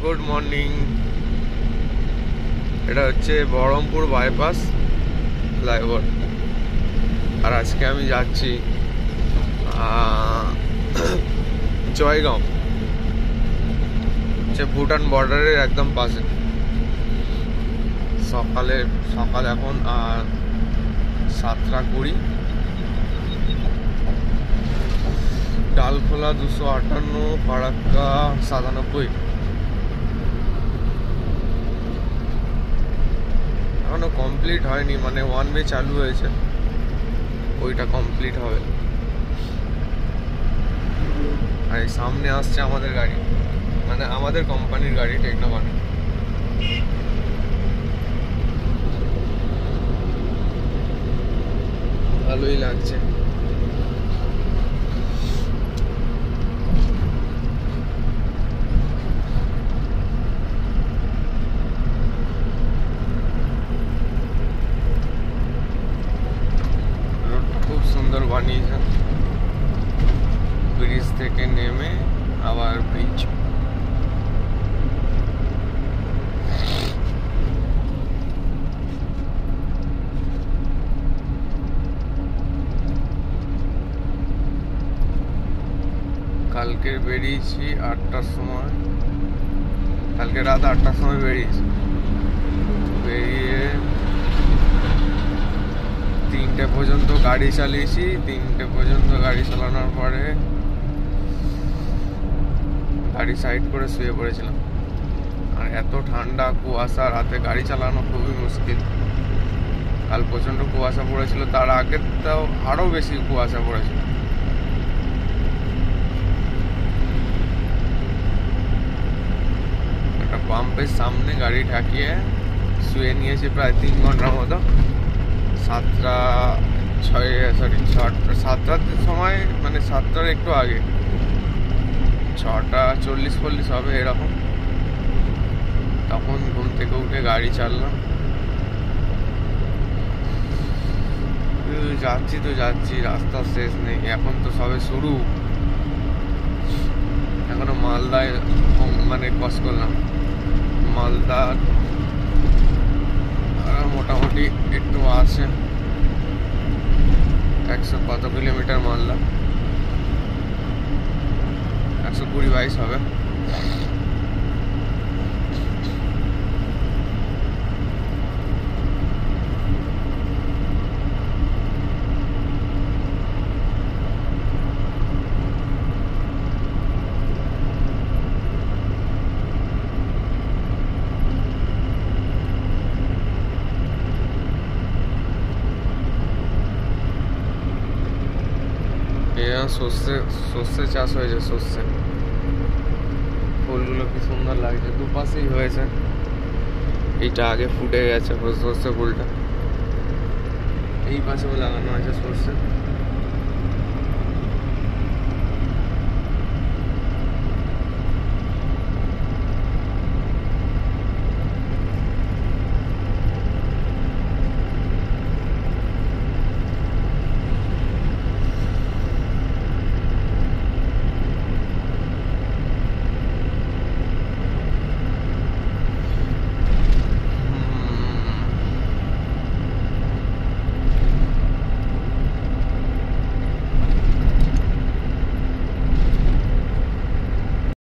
Good morning. এটা হচ্ছে Baharampur bypass flyover, আর আজকে আমি যাচ্ছি জয়গাঁও, হচ্ছে ভুটান বর্ডারের একদম পাশে। সকাল এখন 7:20। ডালখোলা 258, ফারাক্কা 97। এখনো কমপ্লিট হয়নি, মানে ওয়ান ওয়ে চালু হয়েছে, ওইটা কমপ্লিট হবে। আর সামনে আসছে আমাদের গাড়ি, মানে আমাদের কোম্পানির গাড়ি টেকনোমান। ভালোই লাগছে। রোডটা খুব সুন্দর বানিয়েছে, ব্রিজ থেকে নেমে আবার ব্রিজ। কালকে বেরিয়েছি 8টার সময়, কালকে রাত 8টার সময় বেরিয়েছি। বেরিয়ে 3টে পর্যন্ত গাড়ি চালিয়েছি। 3টে পর্যন্ত গাড়ি চালানোর পরে গাড়ি সাইড করে শুয়ে পড়েছিলাম। আর এত ঠান্ডা, কুয়াশা, রাতে গাড়ি চালানো খুবই মুশকিল। কাল প্রচণ্ড কুয়াশা পড়েছিল, তার আগের তাও আরও বেশি কুয়াশা পড়েছিল। একটা পাম্পের সামনে গাড়ি ঠাকিয়ে শুয়ে নিয়েছি প্রায় 3 ঘন্টার মতো। 7টার সময়, মানে 7টার একটু আগে, 6:40-40 হবে এরকম, তখন ঘুম থেকে উঠে গাড়ি চাললাম। যাচ্ছি, রাস্তার শেষ নেই। এখন তো সবে শুরু, এখনো মালদায় মানে ক্রস করলাম। মালদা মোটামুটি একটু আছে, 100 কত কিলোমিটার মালদা, 120-22 হবে। সর্ষে চাষ হয়েছে, সর্ষে ফুলগুলো কি সুন্দর লাগছে, দুপাশেই হয়েছে। এইটা আগে ফুটে গেছে সর্ষে ফুলটা, এই পাশেও লাগানো আছে সর্ষে।